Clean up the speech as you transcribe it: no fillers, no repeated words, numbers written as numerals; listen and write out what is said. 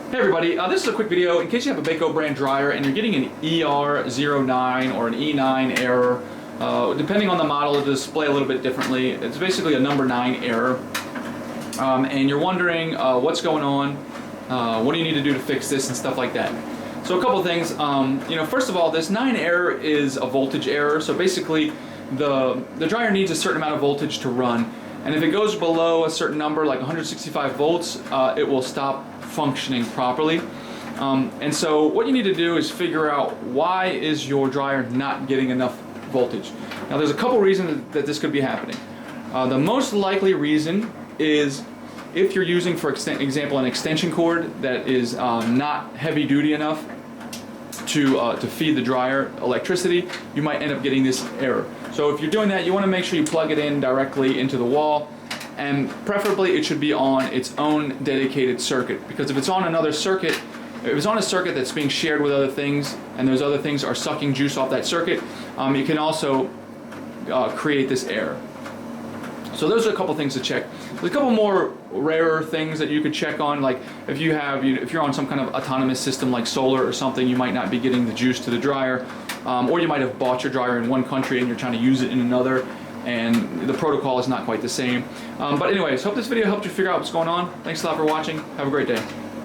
Hey everybody, this is a quick video in case you have a Beko brand dryer and you're getting an ER09 or an E9 error. Depending on the model, it'll display a little bit differently. It's basically a number 9 error. And you're wondering what's going on, what do you need to do to fix this and stuff like that. So a couple things, first of all, this 9 error is a voltage error. So basically the dryer needs a certain amount of voltage to run. And if it goes below a certain number, like 165 volts, it will stop functioning properly. And so what you need to do is figure out why is your dryer not getting enough voltage. Now there's a couple reasons that this could be happening. The most likely reason is if you're using, for example, an extension cord that is not heavy duty enough to feed the dryer electricity, you might end up getting this error. So if you're doing that, you want to make sure you plug it in directly into the wall, and preferably it should be on its own dedicated circuit, because if it's on another circuit, if it's on a circuit that's being shared with other things and those other things are sucking juice off that circuit, you can also create this error. So those are a couple things to check. There's a couple more rarer things that you could check on, like if you're on some kind of autonomous system like solar or something, you might not be getting the juice to the dryer, or you might have bought your dryer in one country and you're trying to use it in another, and the protocol is not quite the same. But anyways, hope this video helped you figure out what's going on. Thanks a lot for watching. Have a great day.